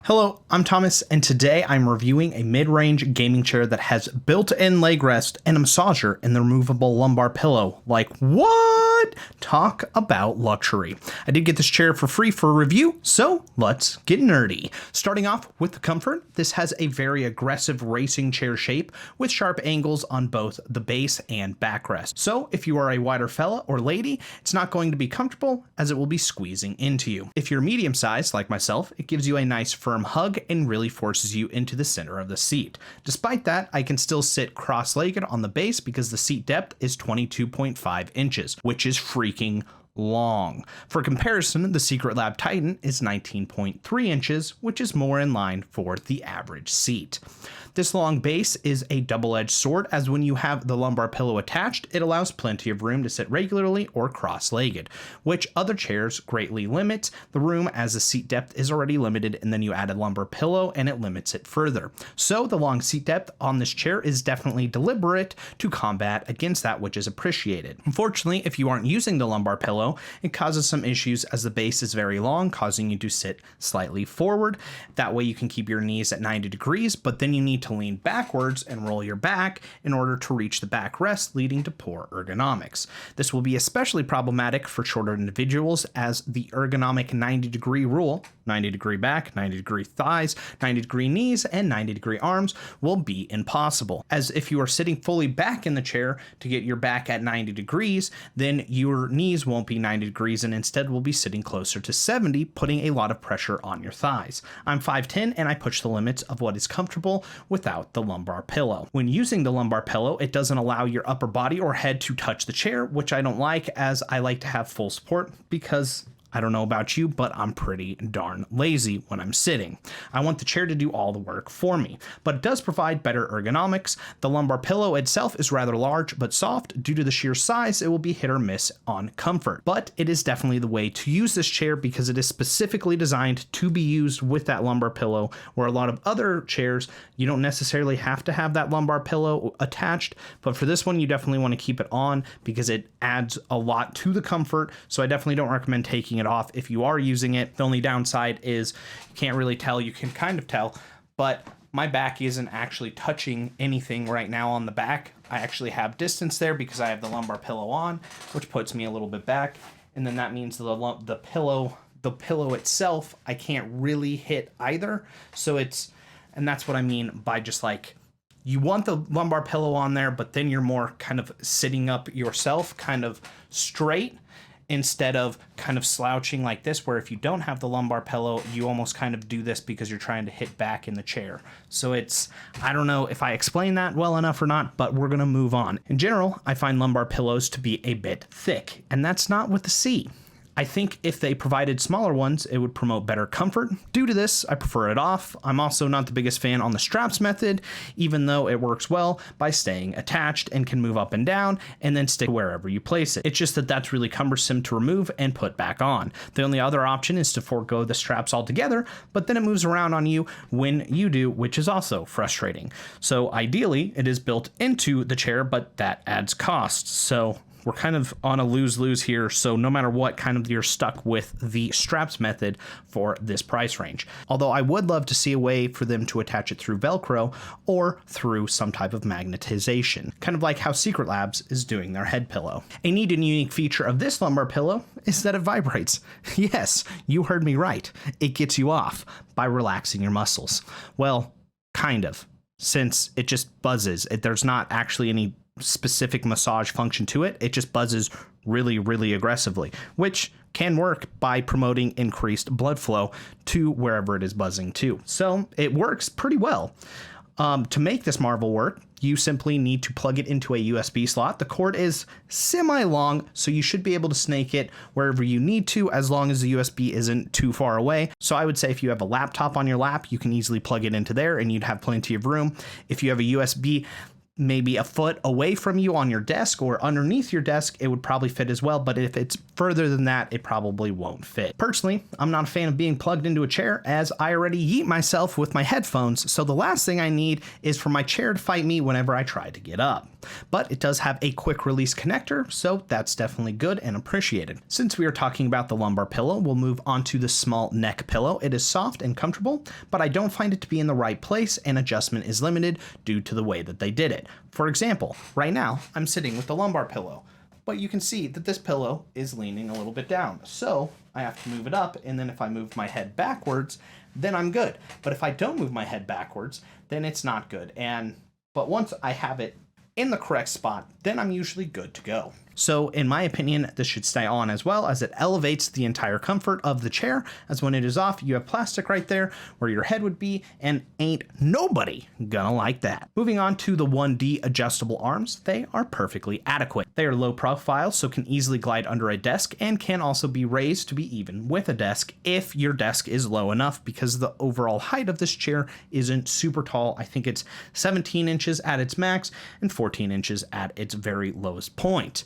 Hello, I'm Thomas, and today I'm reviewing a mid-range gaming chair that has built-in leg rest and a massager in the removable lumbar pillow. Like, what? Talk about luxury. I did get this chair for free for a review, so let's get nerdy. Starting off with the comfort, this has a very aggressive racing chair shape with sharp angles on both the base and backrest. So if you are a wider fella or lady, it's not going to be comfortable as it will be squeezing into you. If you're medium sized like myself, it gives you a nice firm hug and really forces you into the center of the seat. Despite that, I can still sit cross-legged on the base because the seat depth is 22.5 inches, which is freaking long. For comparison, the Secret Lab Titan is 19.3 inches, which is more in line for the average seat. This long base is a double-edged sword, as when you have the lumbar pillow attached, it allows plenty of room to sit regularly or cross-legged, which other chairs greatly limit the room as the seat depth is already limited, and then you add a lumbar pillow and it limits it further. So the long seat depth on this chair is definitely deliberate to combat against that, which is appreciated. Unfortunately, if you aren't using the lumbar pillow, it causes some issues as the base is very long, causing you to sit slightly forward. That way you can keep your knees at 90 degrees, but then you need to lean backwards and roll your back in order to reach the backrest, leading to poor ergonomics. This will be especially problematic for shorter individuals, as the ergonomic 90-degree rule, 90-degree back, 90-degree thighs, 90-degree knees, and 90-degree arms, will be impossible. As if you are sitting fully back in the chair to get your back at 90 degrees, then your knees won't be 90 degrees and instead will be sitting closer to 70, putting a lot of pressure on your thighs. I'm 5'10" and I push the limits of what is comfortable without the lumbar pillow. When using the lumbar pillow, it doesn't allow your upper body or head to touch the chair, which I don't like, as I like to have full support because I don't know about you, but I'm pretty darn lazy when I'm sitting. I want the chair to do all the work for me, but it does provide better ergonomics. The lumbar pillow itself is rather large but soft. Due to the sheer size, it will be hit or miss on comfort, but it is definitely the way to use this chair because it is specifically designed to be used with that lumbar pillow, where a lot of other chairs, you don't necessarily have to have that lumbar pillow attached, but for this one, you definitely want to keep it on because it adds a lot to the comfort, so I definitely don't recommend taking it off if you are using it. The only downside is you can't really tell. You can kind of tell, but my back isn't actually touching anything right now on the back. I actually have distance there because I have the lumbar pillow on, which puts me a little bit back, and then that means the pillow itself I can't really hit either. So and that's what I mean by just like, you want the lumbar pillow on there, but then you're more kind of sitting up yourself, kind of straight, instead of kind of slouching like this, where if you don't have the lumbar pillow, you almost kind of do this because you're trying to hit back in the chair. So I don't know if I explained that well enough or not, but we're going to move on. In general, I find lumbar pillows to be a bit thick, and that's not with the C. I think if they provided smaller ones, it would promote better comfort. Due to this, I prefer it off. I'm also not the biggest fan on the straps method, even though it works well by staying attached and can move up and down and then stick wherever you place it. It's just that that's really cumbersome to remove and put back on. The only other option is to forego the straps altogether, but then it moves around on you when you do, which is also frustrating. So ideally, it is built into the chair, but that adds costs. So we're kind of on a lose-lose here, so no matter what, kind of you're stuck with the straps method for this price range. Although I would love to see a way for them to attach it through Velcro or through some type of magnetization, kind of like how Secret Labs is doing their head pillow. A neat and unique feature of this lumbar pillow is that it vibrates. Yes, you heard me right. It gets you off by relaxing your muscles. Well, kind of, since it just buzzes. There's not actually any specific massage function to it. It just buzzes really, really aggressively, which can work by promoting increased blood flow to wherever it is buzzing to. So it works pretty well. To make this marvel work, you simply need to plug it into a USB slot. The cord is semi-long, so you should be able to snake it wherever you need to, as long as the USB isn't too far away. So I would say if you have a laptop on your lap, you can easily plug it into there and you'd have plenty of room. If you have a USB maybe a foot away from you on your desk or underneath your desk, it would probably fit as well. But if it's further than that, it probably won't fit. Personally, I'm not a fan of being plugged into a chair, as I already yeet myself with my headphones. So the last thing I need is for my chair to fight me whenever I try to get up. But it does have a quick release connector, so that's definitely good and appreciated. Since we are talking about the lumbar pillow, we'll move on to the small neck pillow. It is soft and comfortable, but I don't find it to be in the right place, and adjustment is limited due to the way that they did it. For example, right now I'm sitting with the lumbar pillow, but you can see that this pillow is leaning a little bit down. So I have to move it up, and then if I move my head backwards, then I'm good. But if I don't move my head backwards, then it's not good. But once I have it in the correct spot, then I'm usually good to go. So in my opinion, this should stay on, as well as it elevates the entire comfort of the chair, as when it is off, you have plastic right there where your head would be, and ain't nobody gonna like that. Moving on to the 1D adjustable arms, they are perfectly adequate. They are low profile, so can easily glide under a desk, and can also be raised to be even with a desk if your desk is low enough, because the overall height of this chair isn't super tall. I think it's 17 inches at its max and 14 inches at its very lowest point.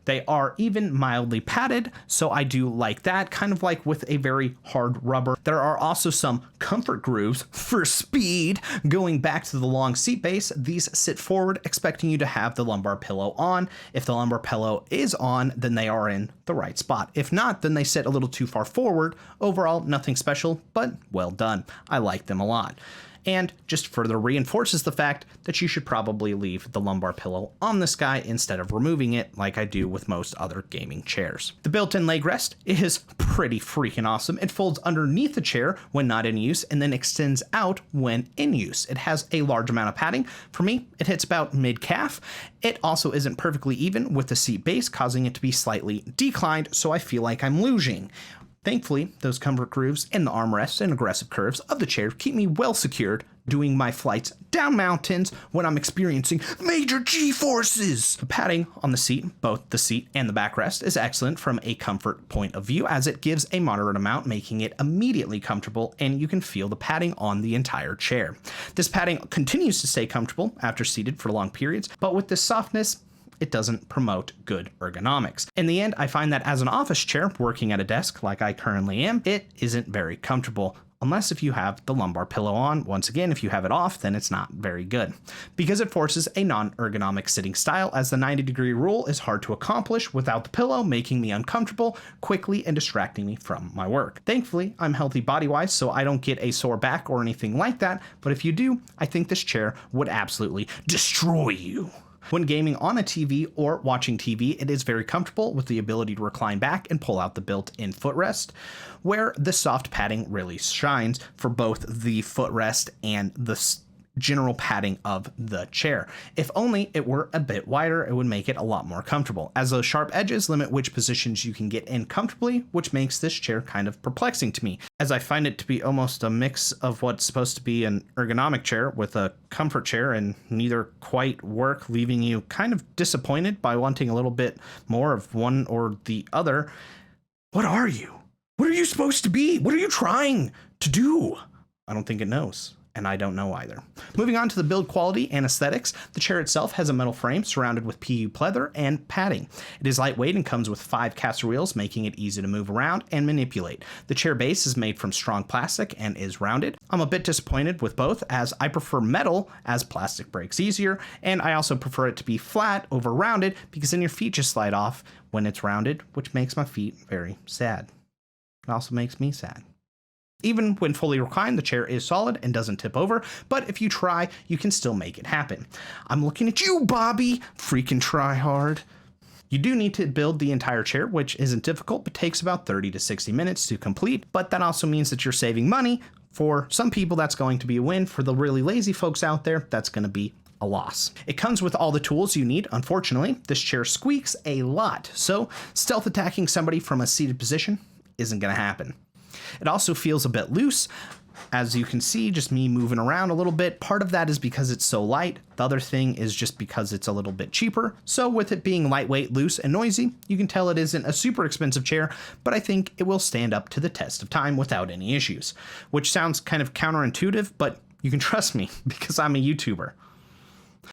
They are even mildly padded, so I do like that, kind of like with a very hard rubber. There are also some comfort grooves for speed. Going back to the long seat base, these sit forward, expecting you to have the lumbar pillow on. If the lumbar pillow is on, then they are in the right spot. If not, then they sit a little too far forward. Overall, nothing special, but well done. I like them a lot. And just further reinforces the fact that you should probably leave the lumbar pillow on this guy instead of removing it like I do with most other gaming chairs. The built-in leg rest is pretty freaking awesome. It folds underneath the chair when not in use and then extends out when in use. It has a large amount of padding. For me, it hits about mid-calf. It also isn't perfectly even with the seat base, causing it to be slightly declined, so I feel like I'm losing. Thankfully, those comfort grooves and the armrests and aggressive curves of the chair keep me well secured doing my flights down mountains when I'm experiencing major G-forces. The padding on the seat, both the seat and the backrest, is excellent from a comfort point of view, as it gives a moderate amount, making it immediately comfortable, and you can feel the padding on the entire chair. This padding continues to stay comfortable after seated for long periods, but with this softness, it doesn't promote good ergonomics. In the end, I find that as an office chair working at a desk like I currently am, it isn't very comfortable. Unless if you have the lumbar pillow on. Once again, if you have it off, then it's not very good. Because it forces a non-ergonomic sitting style, as the 90-degree rule is hard to accomplish without the pillow, making me uncomfortable quickly and distracting me from my work. Thankfully, I'm healthy body-wise, so I don't get a sore back or anything like that, but if you do, I think this chair would absolutely destroy you. When gaming on a TV or watching TV, it is very comfortable with the ability to recline back and pull out the built-in footrest, where the soft padding really shines for both the footrest and the general padding of the chair. If only it were a bit wider, it would make it a lot more comfortable, as those sharp edges limit which positions you can get in comfortably, which makes this chair kind of perplexing to me, as I find it to be almost a mix of what's supposed to be an ergonomic chair with a comfort chair, and neither quite work, leaving you kind of disappointed by wanting a little bit more of one or the other. What are you? What are you supposed to be? What are you trying to do? I don't think it knows. And I don't know either. Moving on to the build quality and aesthetics, the chair itself has a metal frame surrounded with PU pleather and padding. It is lightweight and comes with 5 caster wheels, making it easy to move around and manipulate. The chair base is made from strong plastic and is rounded. I'm a bit disappointed with both, as I prefer metal, as plastic breaks easier, and I also prefer it to be flat over rounded, because then your feet just slide off when it's rounded, which makes my feet very sad. It also makes me sad. Even when fully reclined, the chair is solid and doesn't tip over, but if you try, you can still make it happen. I'm looking at you, Bobby! Freaking try hard. You do need to build the entire chair, which isn't difficult, but takes about 30 to 60 minutes to complete, but that also means that you're saving money. For some people, that's going to be a win. For the really lazy folks out there, that's going to be a loss. It comes with all the tools you need. Unfortunately, this chair squeaks a lot, so stealth attacking somebody from a seated position isn't going to happen. It also feels a bit loose. As you can see, just me moving around a little bit. Part of that is because it's so light. The other thing is just because it's a little bit cheaper. So with it being lightweight, loose, and noisy, you can tell it isn't a super expensive chair, but I think it will stand up to the test of time without any issues. Which sounds kind of counterintuitive, but you can trust me because I'm a YouTuber.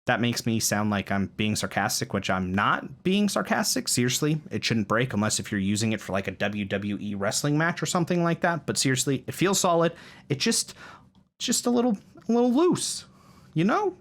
That makes me sound like I'm being sarcastic, which I'm not being sarcastic. Seriously, it shouldn't break unless if you're using it for like a WWE wrestling match or something like that. But seriously, it feels solid. It's just a little loose, you know?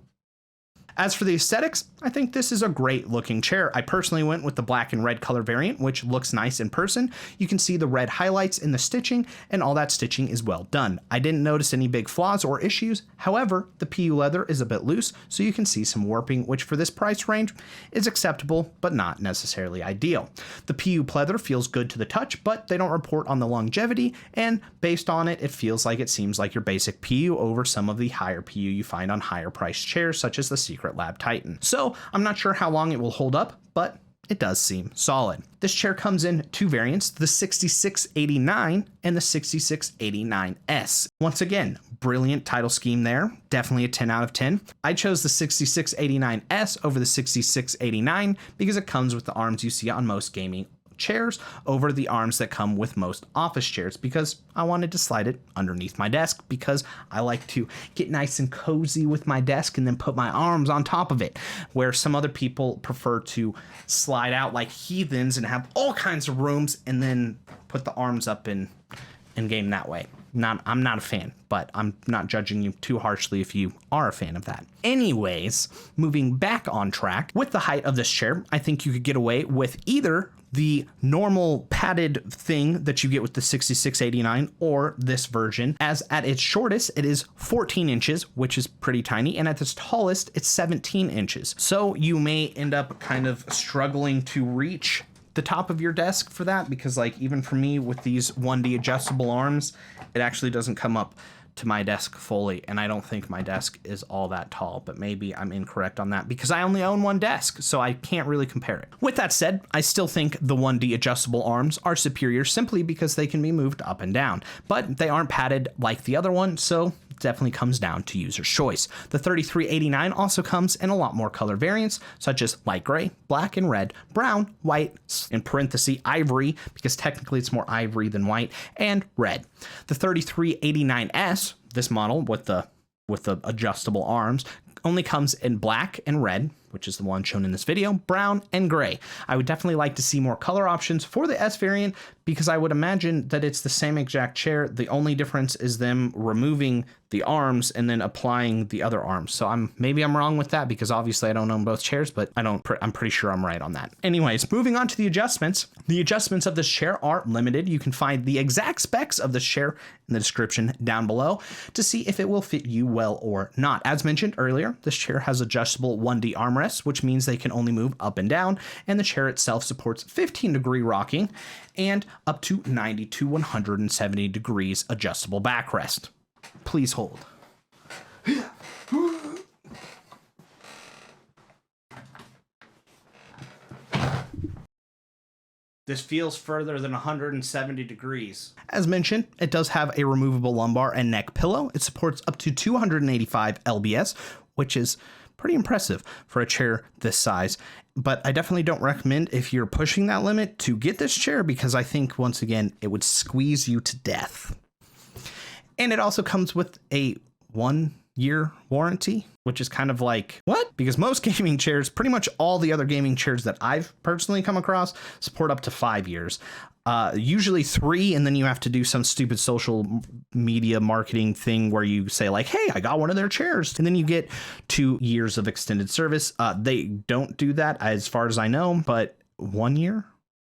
As for the aesthetics, I think this is a great looking chair. I personally went with the black and red color variant, which looks nice in person. You can see the red highlights in the stitching, and all that stitching is well done. I didn't notice any big flaws or issues. However, the PU leather is a bit loose, so you can see some warping, which for this price range is acceptable, but not necessarily ideal. The PU pleather feels good to the touch, but they don't report on the longevity, and based on it, it feels like it seems like your basic PU over some of the higher PU you find on higher priced chairs, such as the Secret Lab Titan. So I'm not sure how long it will hold up, but it does seem solid. This chair comes in two variants, the 6689 and the 6689S. Once again, brilliant title scheme there. Definitely a 10 out of 10. I chose the 6689S over the 6689 because it comes with the arms you see on most gaming chairs over the arms that come with most office chairs, because I wanted to slide it underneath my desk because I like to get nice and cozy with my desk and then put my arms on top of it, where some other people prefer to slide out like heathens and have all kinds of rooms and then put the arms up in game that way. I'm not a fan, but I'm not judging you too harshly if you are a fan of that. Anyways, moving back on track, with the height of this chair, I think you could get away with either the normal padded thing that you get with the 6689 or this version, as at its shortest it is 14 inches, which is pretty tiny, and at its tallest it's 17 inches. So you may end up kind of struggling to reach the top of your desk for that, because like even for me with these 1D adjustable arms, it actually doesn't come up to my desk fully, and I don't think my desk is all that tall, but maybe I'm incorrect on that because I only own one desk, so I can't really compare it. With that said, I still think the 1D adjustable arms are superior simply because they can be moved up and down, but they aren't padded like the other one, so it definitely comes down to user's choice. The 3389 also comes in a lot more color variants, such as light gray, black and red, brown, white, in parentheses ivory, because technically it's more ivory than white, and red. The 3389S, this model with the adjustable arms, only comes in black and red, which is the one shown in this video, brown and gray. I would definitely like to see more color options for the S variant because I would imagine that it's the same exact chair. The only difference is them removing the arms and then applying the other arms. So maybe I'm wrong with that because obviously I don't own both chairs, but I'm pretty sure I'm right on that. Anyways, moving on to the adjustments. The adjustments of this chair are limited. You can find the exact specs of this chair in the description down below to see if it will fit you well or not. As mentioned earlier, this chair has adjustable 1D armrests, which means they can only move up and down, and the chair itself supports 15-degree rocking and up to 90 to 170 degrees adjustable backrest. Please hold. This feels further than 170 degrees. As mentioned, it does have a removable lumbar and neck pillow. It supports up to 285 lbs, which is pretty impressive for a chair this size. But I definitely don't recommend, if you're pushing that limit, to get this chair because I think, once again, it would squeeze you to death. And it also comes with a 1-year warranty, which is kind of like, what? Because most gaming chairs, pretty much all the other gaming chairs that I've personally come across, support up to 5 years. Usually 3, and then you have to do some stupid social media marketing thing where you say like, hey, I got one of their chairs, and then you get 2 years of extended service. They don't do that as far as I know, but 1 year?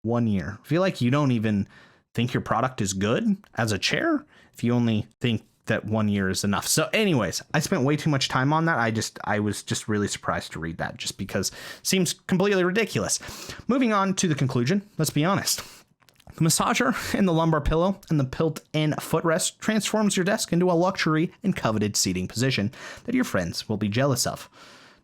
1 year. I feel like you don't even think your product is good as a chair if you only think that 1 year is enough. So anyways, I spent way too much time on that. I was just really surprised to read that just because it seems completely ridiculous. Moving on to the conclusion, let's be honest. The massager and the lumbar pillow and the built-in footrest transforms your desk into a luxury and coveted seating position that your friends will be jealous of.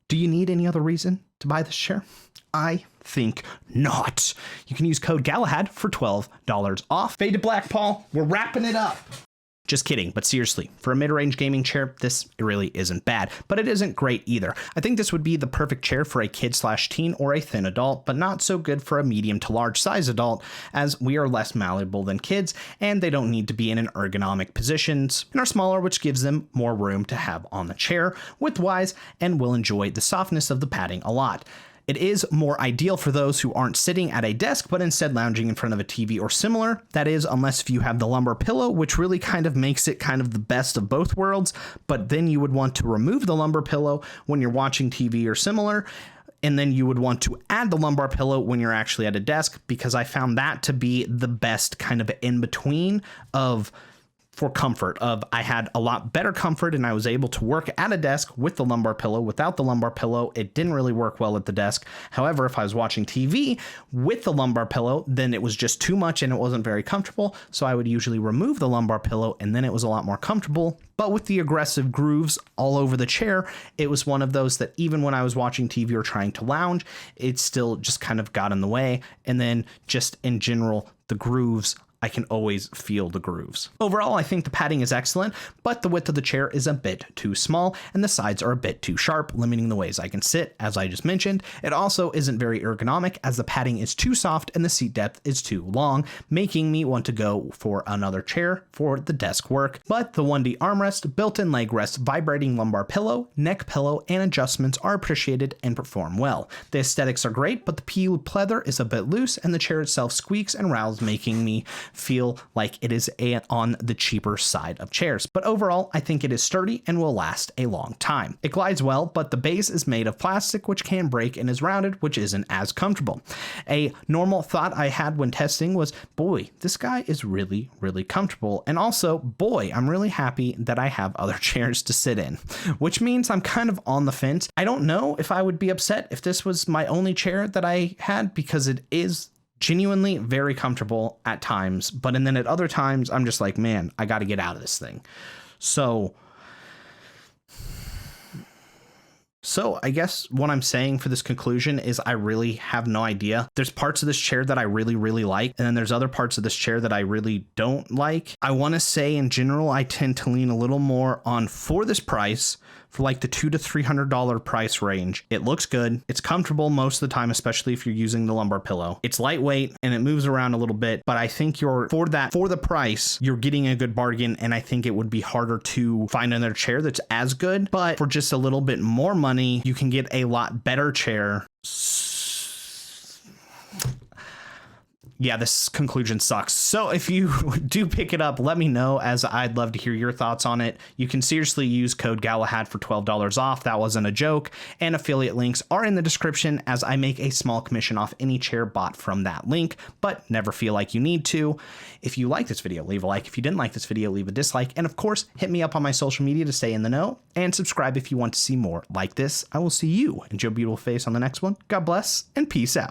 Do you need any other reason to buy this chair? I think not. You can use code Galahad for $12 off. Fade to black, Paul. We're wrapping it up. Just kidding, but seriously, for a mid-range gaming chair, this really isn't bad, but it isn't great either. I think this would be the perfect chair for a kid/teen or a thin adult, but not so good for a medium to large size adult, as we are less malleable than kids, and they don't need to be in an ergonomic positions, and are smaller, which gives them more room to have on the chair width-wise, and will enjoy the softness of the padding a lot. It is more ideal for those who aren't sitting at a desk, but instead lounging in front of a TV or similar. That is, unless if you have the lumbar pillow, which really kind of makes it kind of the best of both worlds, but then you would want to remove the lumbar pillow when you're watching TV or similar. And then you would want to add the lumbar pillow when you're actually at a desk, because I found that to be the best kind of in between of for comfort. I had a lot better comfort and I was able to work at a desk with the lumbar pillow. Without the lumbar pillow, it didn't really work well at the desk. However, if I was watching TV with the lumbar pillow, then it was just too much and it wasn't very comfortable. So I would usually remove the lumbar pillow and then it was a lot more comfortable. But with the aggressive grooves all over the chair, it was one of those that even when I was watching TV or trying to lounge, it still just kind of got in the way. And then just in general, the grooves, I can always feel the grooves. Overall, I think the padding is excellent, but the width of the chair is a bit too small and the sides are a bit too sharp, limiting the ways I can sit, as I just mentioned. It also isn't very ergonomic as the padding is too soft and the seat depth is too long, making me want to go for another chair for the desk work. But the 1D armrest, built-in leg rest, vibrating lumbar pillow, neck pillow, and adjustments are appreciated and perform well. The aesthetics are great, but the PU pleather is a bit loose and the chair itself squeaks and rattles, making me feel like it is on the cheaper side of chairs. But overall, I think it is sturdy and will last a long time. It glides well, but the base is made of plastic, which can break, and is rounded, which isn't as comfortable. A normal thought I had when testing was, boy, this guy is really, really comfortable. And also, boy, I'm really happy that I have other chairs to sit in, which means I'm kind of on the fence. I don't know if I would be upset if this was my only chair that I had, because it is genuinely very comfortable at times, but and then at other times I'm just like, man, I got to get out of this thing. So I guess what I'm saying for this conclusion is I really have no idea. There's parts of this chair that I really, really like, and then there's other parts of this chair that I really don't like. I want to say in general, I tend to lean a little more on, for this price, for like the $200 to $300 price range. It looks good. It's comfortable most of the time, especially if you're using the lumbar pillow. It's lightweight and it moves around a little bit, but I think for the price, you're getting a good bargain. And I think it would be harder to find another chair that's as good, but for just a little bit more money, you can get a lot better chair. Yeah, this conclusion sucks. So if you do pick it up, let me know, as I'd love to hear your thoughts on it. You can seriously use code Galahad for $12 off. That wasn't a joke. And affiliate links are in the description, as I make a small commission off any chair bought from that link, but never feel like you need to. If you like this video, leave a like. If you didn't like this video, leave a dislike. And of course, hit me up on my social media to stay in the know, and subscribe if you want to see more like this. I will see you and your beautiful face on the next one. God bless and peace out.